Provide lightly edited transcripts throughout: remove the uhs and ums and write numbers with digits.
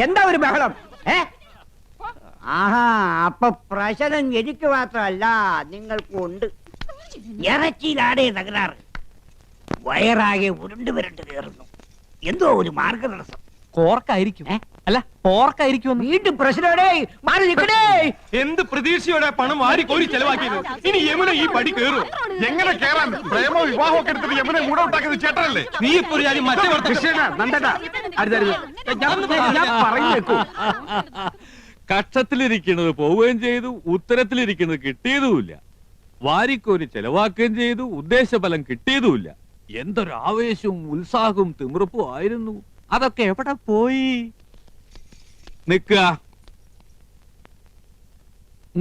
എന്താ ഒരു ബഹളം? ആഹാ, അപ്പൊ പ്രശ്നം എനിക്ക് മാത്രമല്ല, നിങ്ങൾക്കും ഉണ്ട്. ഇറച്ചിയിലാടേ തകരാറ്. വയറാകെ ഉരുണ്ട് വരണ്ട് കയറുന്നു. എന്തോ ഒരു മാർഗതടസ്സം. കോർക്കായിരിക്കും. അല്ല, പോർക്കായിരിക്കും. വീണ്ടും പ്രശ്നമേ. മാറി നിൽക്കണേ. എന്ത് പ്രതീക്ഷയോടെ പണം വാരി കോരി ചെലവാക്കിയത്? ഇനി യമുന ഈ പടി കയറും. എങ്ങനെ കേറാൻ? പ്രേമോ വിവാഹമൊക്കെ എടുത്തിട്ട് യമുനെ മൂടൗട്ടാക്കിയത് ചേട്ടനല്ലേ? നീ ഇപ്പൊ ഒരു കാര്യം ഞാൻ പറഞ്ഞേക്കൂ. കക്ഷത്തിലിരിക്കുന്നത് പോവുകയും ചെയ്തു, ഉത്തരത്തിലിരിക്കുന്നത് കിട്ടിയതുമില്ല. വാരിക്കോരി ചെലവാക്കുകയും ചെയ്തു, ഉദ്ദേശഫലം കിട്ടിയതുമില്ല. എന്തൊരു ആവേശവും ഉത്സാഹവും തിമിർപ്പും ആയിരുന്നു. അതൊക്കെ എവിടെ പോയി? നിക്കുക.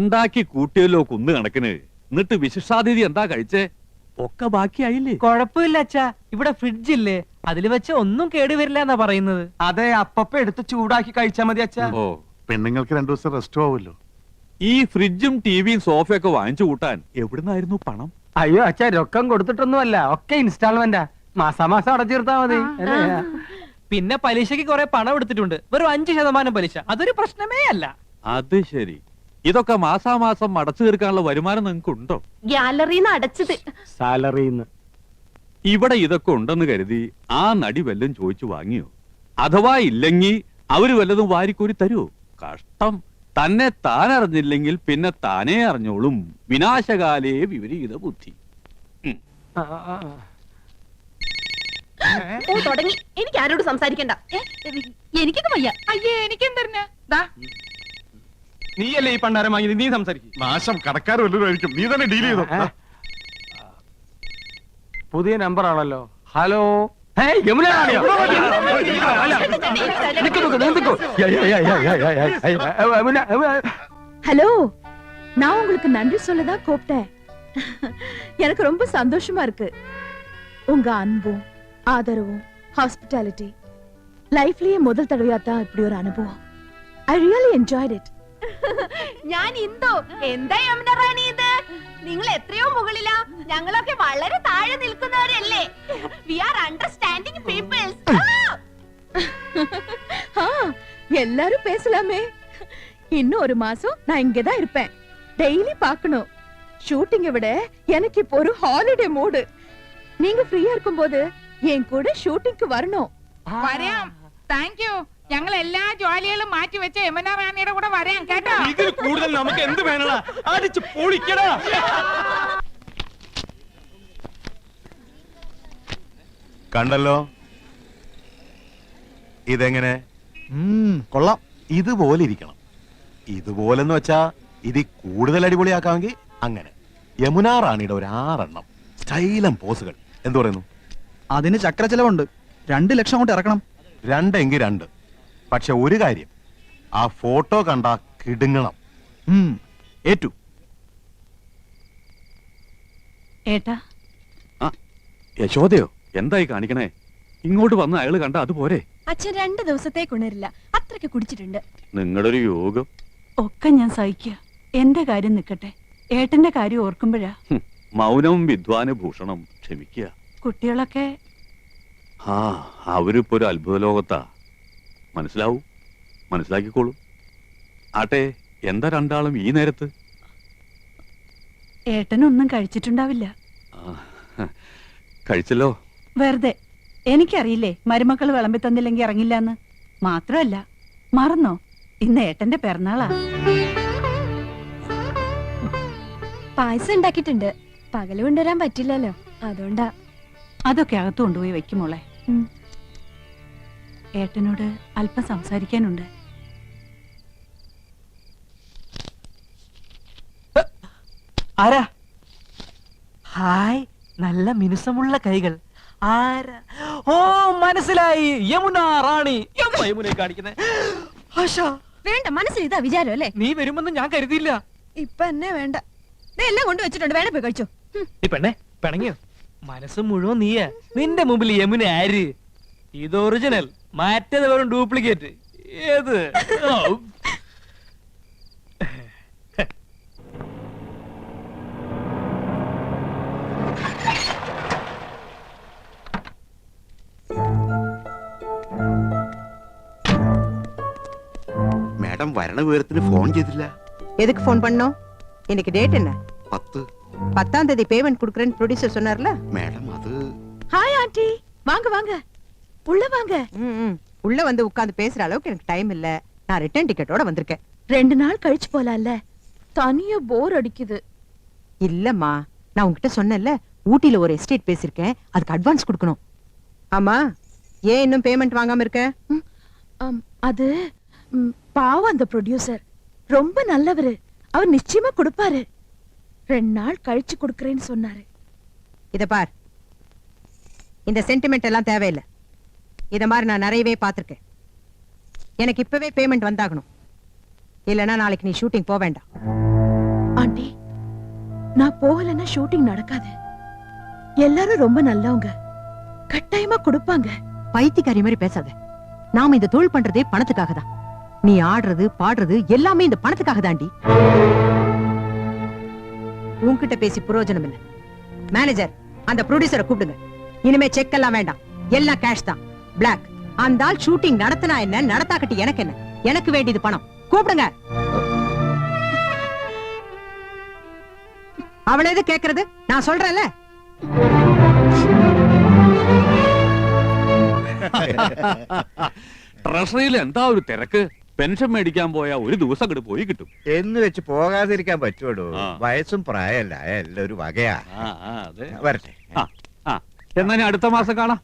ഉണ്ടാക്കി കൂട്ടിയല്ലോ കുന്ന് കണക്കിന്. എന്നിട്ട് വിശിഷ്ടാതിഥി എന്താ കഴിച്ചേ? ഒക്കെ ബാക്കിയായില്ലേ? കൊഴപ്പില്ല അച്ഛാ, ഇവിടെ ഫ്രിഡ്ജ് ഇല്ലേ, അതിൽ വെച്ച് ഒന്നും കേടുവരില്ല എന്നാ പറയുന്നത്. അതെ, അപ്പപ്പ എടുത്ത് ചൂടാക്കി കഴിച്ചാ മതി അച്ഛാ. ഓ, പെണ്ണുങ്ങൾക്ക് 2 ദിവസം റെസ്റ്റ് ആവുമല്ലോ. ഈ ഫ്രിഡ്ജും ടിവിയും സോഫയൊക്കെ വാങ്ങിച്ചു കൂട്ടാൻ എവിടുന്നായിരുന്നു പണം? അയ്യോ അച്ഛാ, രൊക്കം കൊടുത്തിട്ടൊന്നുമല്ല, ഒക്കെ ഇൻസ്റ്റാൾമെന്റാ. മാസാമാസം അടച്ചിരുത്താ മതി. പിന്നെ പലിശക്ക് കുറെ പണം എടുത്തിട്ടുണ്ട്, വെറും 5% പലിശ. അതൊരു പ്രശ്നമേ അല്ല. അത് ശരി. ഇതൊക്കെ മാസാമാസം അടച്ചു തീർക്കാനുള്ള വരുമാനം നിങ്ങൾക്ക് ഉണ്ടോ? ഗ്യാലറിന്ന് അടച്ചത്. സാലറിന്ന്. ഇവിടെ ഇതൊക്കെ ഉണ്ടെന്ന് കരുതി ആ നടി വല്ലതും ചോദിച്ചു വാങ്ങിയോ? അഥവാ ഇല്ലെങ്കിൽ അവര് വല്ലതും വാരിക്കോരി തരുമോ? കഷ്ടം. തന്നെ താൻ അറിഞ്ഞില്ലെങ്കിൽ പിന്നെ താനേ അറിഞ്ഞോളും. വിനാശകാലേ വിപരീത ബുദ്ധി. തുടങ്ങി. എനിക്ക് ആരോട് സംസാരിക്കണ്ട. എനിക്കൊക്കെ വയ്യ. അയ്യേ, എനിക്കെന്തറിഞ്ഞ? നീയല്ലേ ഈ പണ്ടാരം വാങ്ങിയത്, നീ സംസാരിക്കും. നാശം കടക്കാർ വല്ലതും ആയിരിക്കും. നീ തന്നെ ഡീൽ ചെയ്തോ. പുതിയ നമ്പർ ആണല്ലോ. ഹലോ. ஹலோ, நான் உங்களுக்கு நன்றி சொல்லதான் கூப்பிட்டேன். எனக்கு ரொம்ப சந்தோஷமா இருக்கு. உங்க அன்பும் ஆதரவும் ஹாஸ்பிட்டாலிட்டி லைஃப்லயே முதல் தடவையா தான் இப்படி ஒரு அனுபவம். I really enjoyed it. ഞാൻ ഇന്ദു. എന്താ യമുന റാണി ഇത്? നിങ്ങൾ എത്രയോ മുകളിലാ, ഞങ്ങളൊക്കെ വളരെ താഴെ നിൽക്കുന്നവരല്ലേ. We are understanding peoples. எல்லாரும் பேசலாமே. இன்னும் ஒரு மாசம் நான் இங்கதான் இருப்பேன். டெய்லி பார்க்கணும். ஷூட்டிங்கை விட எனக்கு இப்போ ஒரு ஹாலிடே மூடு. நீங்க ஃப்ரீயா இருக்கும்போது என் கூட ഷൂട്ടിംഗ് வரணும். വരാം. Thank you. ഞങ്ങൾ എല്ലാ ജോലികളും മാറ്റി വെച്ച് യമുന റാണിയുടെ കൂടെ വരാം കേട്ടോ. ഇതിൽ കൂടുതൽ നമുക്ക് എന്ത് വേണടാ? അടിച്ച് പൊളിക്കടാ. കണ്ടല്ലോ, ഇതെങ്ങനെ? കൊള്ളാം. ഇതുപോലെ ഇരിക്കണം. ഇതുപോലെന്ന് വെച്ചാ ഇത് കൂടുതൽ അടിപൊളിയാക്കാമെങ്കിൽ അങ്ങനെ. യമുന റാണിയുടെ ഒരു 6 എണ്ണം സ്റ്റൈലം പോസുകൾ. എന്തു പറയുന്നു? അതിന് ചക്ര ചെലവുണ്ട്. 2 ലക്ഷം കൊണ്ട് ഇറക്കണം. 2 എങ്കിൽ 2. പക്ഷെ ഒരു കാര്യം, ആ ഫോട്ടോ കണ്ടാ കിടുങ്ങണം. ഏറ്റു. ഏട്ടാ. യശോദയോ? എന്തായി കാണിക്കണേ? ഇങ്ങോട്ട് വന്ന് അയാള് കണ്ട അതുപോരെ? അച്ഛൻ 2 ദിവസത്തേക്ക് ഉണരില്ല. അത്രയ്ക്ക് കുടിച്ചിട്ടുണ്ട്. നിങ്ങളുടെ ഒരു യോഗം. ഒക്കെ ഞാൻ സഹിക്കുക. എന്റെ കാര്യം നിൽക്കട്ടെ, ഏട്ടന്റെ കാര്യം ഓർക്കുമ്പോഴാ. മൗനം വിദ്വാന് ഭൂഷണം. ക്ഷമിക്കുക. കുട്ടികളൊക്കെ അവരിപ്പോ ഒരു അത്ഭുത ലോകത്താ. മനസ്സിലാവൂ, മനസ്സിലാക്കിക്കോളൂ. ആട്ടെ, എന്താ രണ്ടാളും ഈ നേരത്ത്? ഏട്ടനൊന്നും കഴിച്ചിട്ടുണ്ടാവില്ല. കഴിച്ചല്ലോ. വെറുതെ. എനിക്കറിയില്ലേ മരുമക്കൾ വിളമ്പി തന്നില്ലെങ്കിൽ ഇറങ്ങില്ലാന്ന്. മാത്രമല്ല, മറന്നോ, ഇന്ന് ഏട്ടന്റെ പിറന്നാളാ. പായസം ഉണ്ടാക്കിയിട്ടുണ്ട്. പകല് കൊണ്ടുവരാൻ പറ്റില്ലല്ലോ, അതുകൊണ്ടാ. അതൊക്കെ അകത്ത് കൊണ്ടുപോയി വെക്കുമോളെ. ഏട്ടനോട് അല്പം സംസാരിക്കാനുണ്ട്. ആരാ? ഹായ്, നല്ല മിനുസമുള്ള കൈകൾ. ആരാ? ഓ, മനസ്സിലായി. യമുന റാണി. യമുനെ കാണിക്കുന്നേ. വേണ്ട, മനസ്സിൽ ഇതാ വിചാരം അല്ലേ? നീ വരുമെന്ന് ഞാൻ കരുതിയില്ല. ഇപ്പൊ എന്നെ വേണ്ട. എല്ലാം കൊണ്ടുവച്ചിട്ടുണ്ട്, വേണേ പോയി കഴിച്ചോ. ഈ പെണ്ണെ പിണങ്ങിയോ? മനസ്സ് മുഴുവൻ നീയാ. നിന്റെ മുമ്പിൽ യമുന ആര്? ഇത് ഒറിജിനൽ, മറ്റേത് വെറും ഡ്യൂപ്ലിക്കേറ്റ്. ഏത്? മാഡം വരണ വിവരത്തിന് ഫോൺ ചെയ്തില്ല. எதுக்கு ஃபோன் பண்ணோம்? இன்னைக்கு டேட் என்ன? 10. 10ஆம் தேதி பேமெண்ட் குடுக்குறேன்னு ப்ரொடியூசர் சொன்னார்ல. மேடம் அது ஹாய் ஆண்டி, வாங்க வாங்க, உள்ள வாங்க. உள்ள வந்து உட்கார்ந்து பேசுற அளவுக்கு எனக்கு டைம் இல்ல. நான் ரிட்டர்ன் டிக்கெட்டோட வந்திருக்கேன். 2 நாள் கழிச்சு போலாம்ல, தனியா போர் அடிக்குது. இல்லம்மா, நான் உன்கிட்ட சொன்னேன்ல, ஊட்டில ஒரு எஸ்டேட் பேசிருக்கேன், அதுக்கு அட்வான்ஸ் கொடுக்கணும். ஆமா, ஏன் இன்னும் பேமெண்ட் வாங்காம இருக்க? அது பாவம் அந்த ப்ரொடியூசர் ரொம்ப நல்லவரு, அவர் நிச்சயமா கொடுப்பாரு. 2 நாள் கழிச்சு கொடுக்கறேன்னு சொன்னாரு. இத பார், இந்த சென்டிமெண்ட் எல்லாம் தேவையில்லை. இத மாதிரி நான் நிறையவே பார்த்திருக்கேன். எனக்கு இப்பவே பேமெண்ட் வந்தாகணும், இல்லனா நாளைக்கு நீ ஷூட்டிங் போக வேண்டாம். ஆண்டி, நான் போகலன்னா ஷூட்டிங் நடக்காது. எல்லாரும் ரொம்ப நல்லவங்க, கட்டாயமா கொடுப்பாங்க. பைத்தியக்காரி மாதிரி பேசாத. நாம இந்த தொழில் பண்றதே பணத்துக்காக தான். நீ ஆடுறது பாடுறது எல்லாமே இந்த பணத்துக்காக தாண்டி. உன்கிட்ட பேசி பிரயோஜனம் இல்ல. மேனேஜர், அந்த ப்ரொடியூசரை கூப்பிடுங்க. இனிமே செக் எல்லாம் வேண்டாம், எல்லாம் கேஷ் தான். பிளாக். அந்த ஆள் ஷூட்டிங் நடத்தினா என்ன, நடத்தாக்கட்டி எனக்கு என்ன? எனக்கு வேண்டியது பணம். கூப்பிடுங்க. அவள எது கேக்குறது? நான் சொல்றேன்ல. ട്രഷറിയിൽ എന്താ ഒരു തിരക്ക്. പെൻഷൻ മേടിക്കാൻ പോയാ ഒരു ദിവസം അങ്ങോട്ട് പോയി കിട്ടും. എന്ന് വെച്ച് പോകാതിരിക്കാൻ പറ്റുള്ളൂ. ആ. വയസ്സും പ്രായമല്ല, എല്ലാം ഒരു വകയാ. അതെ. വരട്ടെ. എന്നാ ഞാൻ അടുത്ത മാസം കാണാം.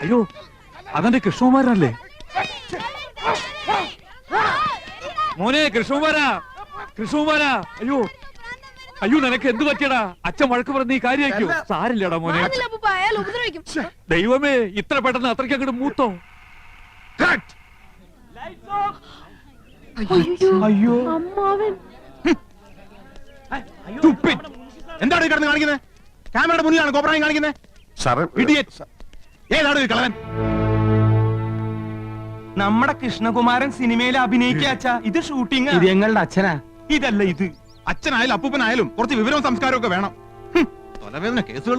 അയ്യോ, അതെന്റെ കൃഷ്ണകുമാരനല്ലേ? മോനെ കൃഷ്ണകുമാരാ, കൃഷ്ണകുമാരാ. അയ്യോ അയ്യോ, നിനക്ക് എന്ത് പറ്റിയടാ? അച്ഛൻ വഴക്ക് പറഞ്ഞ നീ കാര്യമാക്കോ? സാരില്ലടാ മോനെ. ദൈവമേ, ഇത്ര പെട്ടെന്ന് അത്രയ്ക്ക് അങ്ങോട്ട് മൂത്തോ? അയ്യോ, അമ്മാവൻ. എന്താണ് ഈ കിടന്ന് കാണിക്കുന്നത്? ക്യാമറയുടെ മുന്നിലാണ് കോപ്രായം കാണിക്കുന്നത്. ഏതാണ് ഈ കളവൻ? നമ്മുടെ കൃഷ്ണകുമാരൻ സിനിമയിൽ അഭിനയിക്കാച്ചാ. ഇത് ഷൂട്ടിംഗ്. ഇത് ഞങ്ങളുടെ അച്ഛനാ. ഇതല്ല ഇത്. അച്ഛനായാലും അപ്പൂപ്പനായാലും കുറച്ച് വിവരവും സംസ്കാരവും ഒക്കെ വേണം. തലവേദന കേസുകൾ.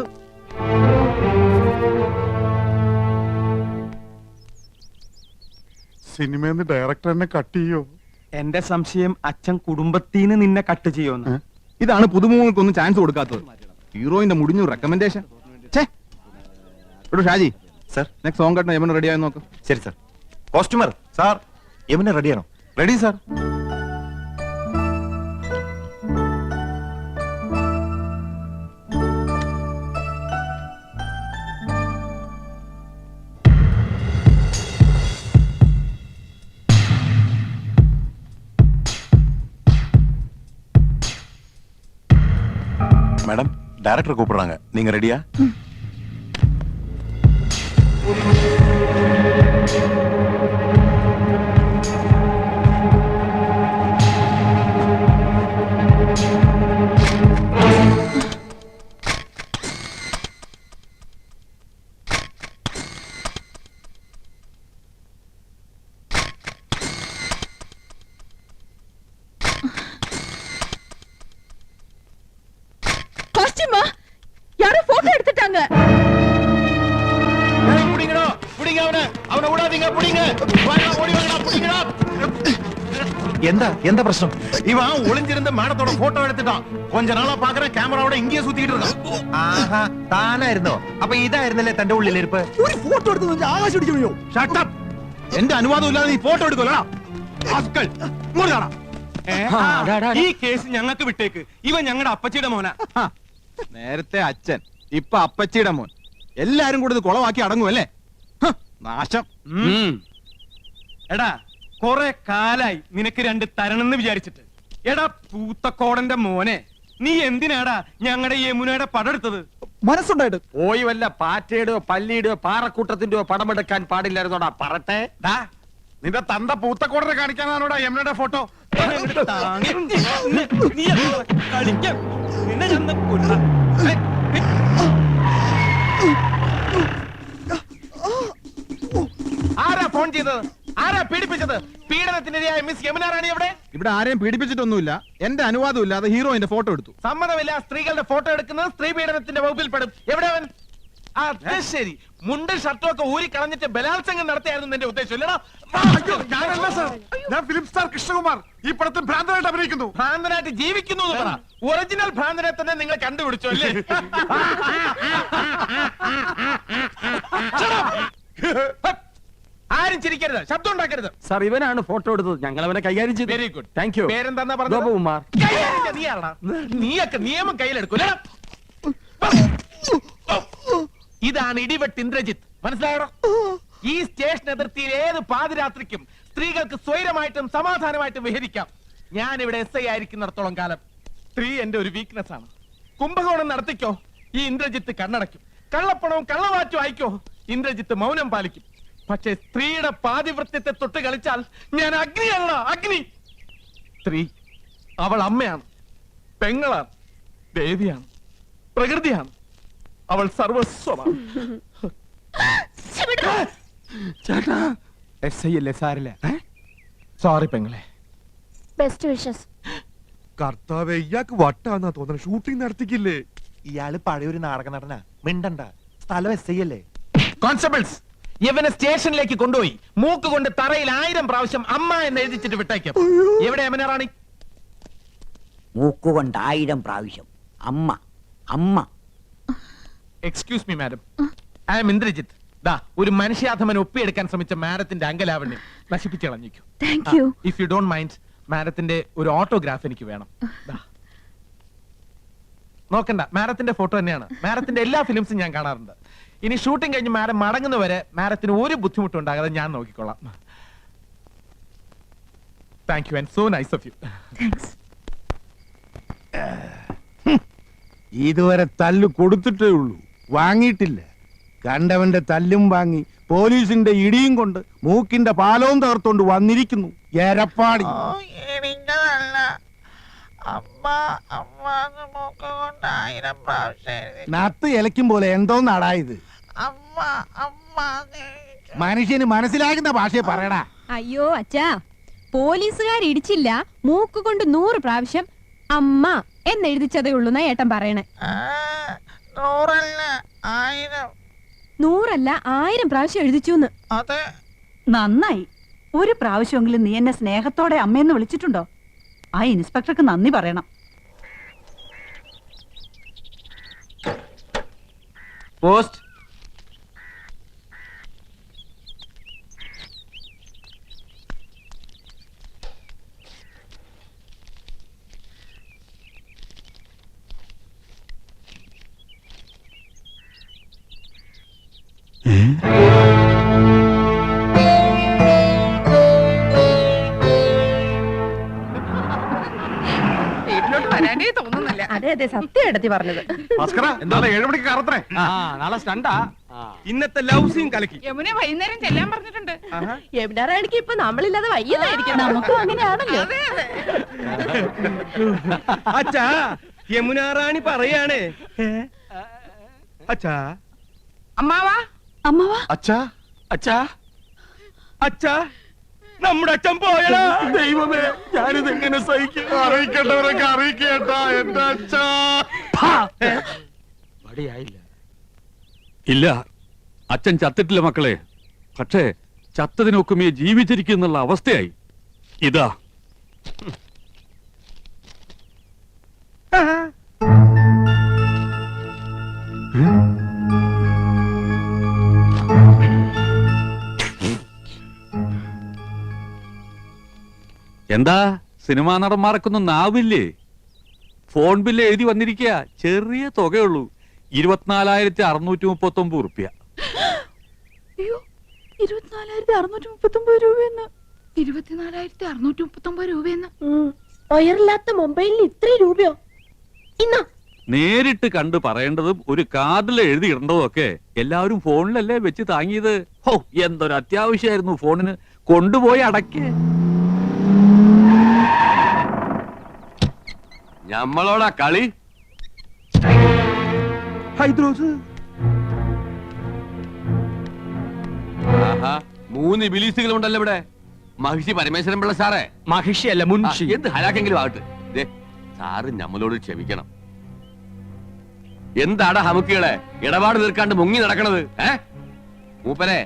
സിനിമന്ന് ഡയറക്ടർ എന്നെ കട്ട് ചെയ്യോ? എന്റെ സംശയം അച്ഛൻ കുടുംബത്തിന് നിന്നെ കട്ട് ചെയ്യുമെന്ന്. ഇതാണ് പുതുമുഖങ്ങൾക്കൊന്നും ചാൻസ് കൊടുക്കാത്തത്. ഹീറോയിന്റെ മുടിഞ്ഞു recommendation. Shaji sir, next song കട്ടണം. യമന റെഡി ആയി നോക്ക്. ശരി സർ. കോസ്റ്റ്യൂമർ സാർ, യമന റെഡിയാണോ? Ready sir. மேடம், டைரக்டர் கூப்பிடுறாங்க. நீங்க ரெடியா? காஸ்டியூமா யாரோ போட்டோ எடுத்துட்டாங்க. എന്താ പ്രശ്നം? ഇവ ഒളിഞ്ഞിരുന്ന് മാഡത്തോட ഫോട്ടോ എടുത്തിട്ടാ. കൊഞ്ച നാളാ പാക്കറ ക്യാമറയോടെ ഇങ്ങനെ സുത്തിയിട്ട് ഇരുന്നു. ആഹാ, താനായിരുന്നോ? അപ്പൊ ഇതായിരുന്നല്ലേ തന്റെ ഉള്ളിലിരിപ്പ്? ഒരു ഫോട്ടോ എടുത്ത് ആകാശം ഇടിച്ചു. Shut up. എന്റെ അനുവാദം ഇല്ലാതെ നീ ഫോട്ടോ എടുക്കോലടാ. ഈ കേസ് ഞങ്ങൾക്ക് വിട്ടേക്ക്. ഇവൻ ഞങ്ങളുടെ അപ്പച്ചിയുടെ മോനാ. നേരത്തെ അച്ഛൻ, ഇപ്പൊ അപ്പച്ചിയുടെ മോൻ. എല്ലാരും കൂടി ഇത് കുളവാക്കി അടങ്ങുമല്ലേ? നാശം. എടാ, കൊറേ കാലായി നിനക്ക് 2 തരണെന്ന് വിചാരിച്ചിട്ട്. എടാ പൂത്തക്കോടന്റെ മോനെ, നീ എന്തിനാടാ ഞങ്ങളുടെ യമുനയുടെ പടം എടുത്തത്? മനസ്സുണ്ടായിട്ട് പോയി വല്ല പാറ്റയുടെയോ പല്ലിയുടെയോ പാറക്കൂട്ടത്തിന്റെയോ പടമെടുക്കാൻ പാടില്ലായിരുന്നോടാ പറട്ടെ. നിന്റെ തന്ത പൂത്തക്കോടനെ കാണിക്കാനാണോടാ യമുനയുടെ ഫോട്ടോ? ആരാ ഫോൺ ചെയ്തത്? ആരാ പീഡിപ്പിച്ചത്? പീഡനത്തിനിരയായ മിസ് യമുന റാണി എവിടെ? ഇവിടെ ആരെയും പീഡിപ്പിച്ചിട്ടൊന്നുമില്ല. എന്റെ അനുവാദം ഇല്ലാതെ ഹീറോയിന്റെ ഫോട്ടോ എടുത്തു. സമ്മതമില്ല. സ്ത്രീകളുടെ ഫോട്ടോ എടുക്കുന്നത് സ്ത്രീ പീഡനത്തിന്റെ വകുപ്പിൽ പെടും. എവിടെ അവൻ? അത് ശരി, മുണ്ടും ഷർട്ടും ഒക്കെ ഊരി കളഞ്ഞിട്ട് ബലാത്സംഗം നടത്തിയായിരുന്നു എന്റെ ഉദ്ദേശം, ഇല്ലടാ? ഞാനല്ല സാർ, ഞാൻ ഫിലിം സ്റ്റാർ കൃഷ്ണകുമാർ. ഈ പടത്തിൽ ഭ്രാന്തനായിട്ട് അഭിനയിക്കുന്നു. ഭ്രാന്തനായിട്ട് ജീവിക്കുന്നു എന്ന് പറ. ഒറിജിനൽ ഭ്രാന്തനെ തന്നെ നിങ്ങൾ കണ്ടുപിടിച്ചു അല്ലേ? ആരും ചിരിക്കരുത്, ശബ്ദം ഉണ്ടാക്കരുത്. സാർ ഇവനാണ് ഫോട്ടോ എടുത്തത്, ഞങ്ങൾ അവനെ കൈകാര്യം ചെയ്തു. Very good. Thank you. പേരെന്താ പറഞ്ഞത്? ഗോപകുമാർ. നീയാണോ? നീയൊക്കെ നിയമം കയ്യിലെടുക്കൂല. ഇതാണ് ഇടിവെട്ട് ഇന്ദ്രജിത്ത്, മനസ്സിലായോ? ഈ സ്റ്റേഷൻ അതിർത്തിയിൽ ഏത് പാതിരാത്രിക്കും സ്ത്രീകൾക്ക് സ്വൈരമായിട്ടും സമാധാനമായിട്ടും വിഹരിക്കാം. ഞാൻ ഇവിടെ SI ആയിരിക്കുന്നിടത്തോളം കാലം സ്ത്രീ എന്റെ ഒരു വീക്ക്നെസ് ആണ്. കുംഭകോണം നടത്തിക്കോ, ഈ ഇന്ദ്രജിത്ത് കണ്ണടയ്ക്കും. കള്ളപ്പണവും കള്ളവാറ്റും അയക്കോ, ഇന്ദ്രജിത്ത് മൗനം പാലിക്കും. പക്ഷെ സ്ത്രീയുടെ പാതിവൃത്യത്തെ തൊട്ട് കളിച്ചാൽ ഞാൻ അഗ്നിയല്ല, അഗ്നി. സ്ത്രീ അവൾ അമ്മയാണ്, പെങ്ങളാണ്, ദേവിയാണ്, പ്രകൃതിയാണ്. അവൾ സർവസ്വമാണ്. ചേട്ടാ SI അല്ലേ, സാരില്ല. സോറി പെങ്ങളെ. Best wishes. കർത്താവേ, ഇയാൾക്ക് വട്ടാന്നാ തോന്നണ. ഷൂട്ടിംഗ് നടത്തിക്കില്ലേ? ഇയാള് പഴയൊരു നാടക നടനാ. മിണ്ടണ്ട, സ്ഥലം SI അല്ലേ. കോൺസ്റ്റബിൾസ്, ഇവനെ സ്റ്റേഷനിലേക്ക് കൊണ്ടുപോയി മൂക്ക് കൊണ്ട് തറയിൽ 1000 പ്രാവശ്യം അമ്മ എന്ന് എഴുതിച്ചിട്ട് വിട്ടേക്കാം. എവിടെ യമുന റാണി? മൂക്കുകൊണ്ട് 1000 പ്രാവശ്യം അമ്മ അമ്മ. Excuse me madam, I am Indrajith. ദാ ഒരു മനുഷ്യാധമൻ ഒപ്പിയെടുക്കാൻ ശ്രമിച്ച മാഡത്തിന്റെ അങ്കലാവണ്യം നശിപ്പിച്ചു കളഞ്ഞിരിക്കും. Thank you. If you don't mind, മാഡത്തിന്റെ ഒരു ഓട്ടോഗ്രാഫ് എനിക്ക് വേണം. ദാ. നോക്കണ്ട, മാഡത്തിന്റെ ഫോട്ടോ തന്നെയാണ്. മാഡത്തിന്റെ എല്ലാ ഫിലിംസും ഞാൻ കാണാറുണ്ട്. ഇനി ഷൂട്ടിംഗ് കഴിഞ്ഞ് മാഡം മടങ്ങുന്നവരെ മാഡത്തിന് ഒരു ബുദ്ധിമുട്ടും ഉണ്ടാകാതെ ഞാൻ നോക്കിക്കൊള്ളാം. Thank you and so nice of you. Thanks. ഇതുവരെ തല്ല് കൊടുത്തിട്ടേ ഉള്ളൂ, വാങ്ങിയിട്ടില്ല. കണ്ടവന്റെ തല്ലും വാങ്ങി പോലീസിന്റെ ഇടിയും കൊണ്ട് മൂക്കിന്റെ പാലവും തകർത്തോണ്ട് വന്നിരിക്കുന്നു എരപ്പാടി. നത്ത് ഇലയ്ക്കും പോലെ എന്തോന്നാടാ ഇത്? മനുഷ്യന് മനസ്സിലാകുന്ന ഭാഷയെ പറയടാ. അയ്യോ അച്ഛാ, പോലീസുകാർ ഇടിച്ചില്ല, മൂക്ക് കൊണ്ട് 100 പ്രാവശ്യം അമ്മ എന്നെഴുതിച്ചതേ ഉള്ളൂന്നാ ഏട്ടൻ പറയണേ. 100 അല്ല 1000 പ്രാവശ്യം എഴുതിച്ചു. നന്നായി. ഒരു പ്രാവശ്യമെങ്കിലും നീ എന്നെ സ്നേഹത്തോടെ അമ്മയെന്ന് വിളിച്ചിട്ടുണ്ടോ? ആ ഇൻസ്പെക്ടർക്ക് നന്ദി പറയണം. പോസ്റ്റ്. വീട്ടിലോട്ട് വരാനേ തോന്നുന്നില്ല. അതെ അതെ, സത്യം എടുത്തി പറഞ്ഞത്. എന്താ 7 മണിക്ക് കറത്രേ? നാളെ സ്റ്റണ്ടാ. ഇന്നത്തെ ലവ് സീൻ കലക്കി. യമുന വൈകുന്നേരം ചെല്ലാൻ പറഞ്ഞിട്ടുണ്ട്. എവിടാറാണെങ്കിൽ ഇപ്പൊ നമ്മളില്ലാതെ വയ്യതായിരിക്കും. നമുക്കും അങ്ങനെയാണല്ലോ. അച്ഛാ, യമുന റാണി പറയാണ്. അച്ഛാ, അമ്മാവാ, അമ്മവാ, അച്ഛാ, അച്ഛാ, അച്ഛാ, നമ്മുടെ അച്ഛൻ പോയടാ. ദൈവമേ, ഞാനിത് എങ്ങനെ സഹിക്കും? അറിയിക്കേണ്ടവരൊക്കെ അറിയിക്കേട്ടാ എന്റെ അച്ഛാ. മടിയായില്ല. ഇല്ല, അച്ഛൻ ചത്തിട്ടില്ല മക്കളെ. പക്ഷേ ചത്തതിനൊക്കുമേ ജീവിച്ചിരിക്കുന്നുള്ള അവസ്ഥയായി. ഇതാ എന്താ സിനിമാ നടന്മാർക്കൊന്നും നാവില്ലേ? ഫോൺ ബില്ല് എഴുതി വന്നിരിക്കുക. ചെറിയ തുകയുള്ളൂ, 24,639 റുപ്യ. അയ്യോ, 24,639 രൂപയെന്ന്. 24,639 രൂപയെന്ന്. ഒയറില്ലാത്ത മൊബൈലിന് ഇത്രയും രൂപയോ? ഇന്നാ നേരിട്ട് കണ്ട് പറയേണ്ടതും ഒരു കാർഡിൽ എഴുതി ഇടേണ്ടതും ഒക്കെ എല്ലാവരും ഫോണിലല്ലേ വെച്ച് താങ്ങിയത്. ഹോ, എന്തൊരു അത്യാവശ്യമായിരുന്നു ഫോണിന്. കൊണ്ടുപോയി അടക്കേ. ഞമ്മളോടാ കളി. ആഹാ, 3 ബിലീസുകളുണ്ടല്ലോ ഇവിടെ. മഹിഷി പരമേശ്വരൻ പിള്ള സാറേ. മഹിഷി അല്ല മുൻഷി. എന്ത് ഹലാക്കെങ്കിലും ആകട്ടെ. ദേ, സാറ് നമ്മളോട് ക്ഷമിക്കണം. എന്താടാ ഹമുക്കികളെ ഇടപാട് തീർക്കാണ്ട് മുങ്ങി നടക്കണത്? മൂപ്പരെ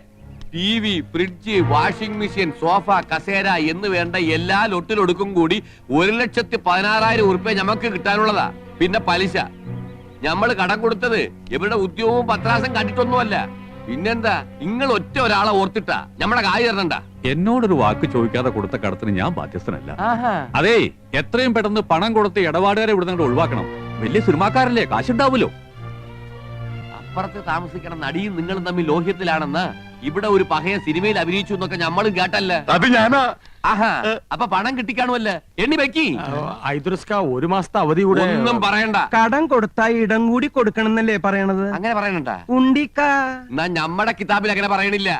TV, fridge, washing machine, sofa, കസേര എന്ന് വേണ്ട എല്ലാ ലൊട്ടിലൊടുക്കും കൂടി 1,16,000 ഉറുപ്പ്യ ഞമ്മക്ക് കിട്ടാനുള്ളതാ. പിന്നെ പലിശ. ഞമ്മള് കടം കൊടുത്തത് ഇവരുടെ ഉദ്യോഗവും പത്രാസം കണ്ടിട്ടൊന്നുമല്ല. പിന്നെന്താ, നിങ്ങൾ ഒറ്റ ഒരാളെ ഓർത്തിട്ടാ ഞമ്മടെ കായ് തരണ്ട. എന്നോടൊരു വാക്ക് ചോദിക്കാതെ കൊടുത്ത കടത്തിന് ഞാൻ ബാധ്യസ്ഥനല്ല. അതേ, എത്രയും പെട്ടെന്ന് പണം കൊടുത്ത് ഇടപാടുകാരെ ഇവിടെ നിന്ന് ഒഴിവാക്കണം. വലിയ സിനിമാക്കാരല്ലേ, കാശുണ്ടാവുമല്ലോ. അപ്പുറത്ത് താമസിക്കണ നടിയും നിങ്ങളും തമ്മിൽ ലോഹ്യത്തിലാണെന്ന് ഇവിടെ ഒരു പഹയ സിനിമയിൽ അഭിനയിച്ചു എന്നൊക്കെ ഞമ്മളും കേട്ടല്ലേ. അത് ഞാനാ. ആഹാ, അപ്പൊ പണം കിട്ടിക്കാണുമല്ലേ? എണ്ണി വെക്കി. ഒരു മാസത്തെ അവധി കൂടെ. ഒന്നും പറയണ്ട. കടം കൊടുത്താ ഇടം കൂടി കൊടുക്കണം എന്നല്ലേ പറയണത്? അങ്ങനെ പറയണണ്ട. ഉണ്ടിക്ക എന്നാ ഞമ്മടെ കിതാബിൽ അങ്ങനെ പറയണില്ല.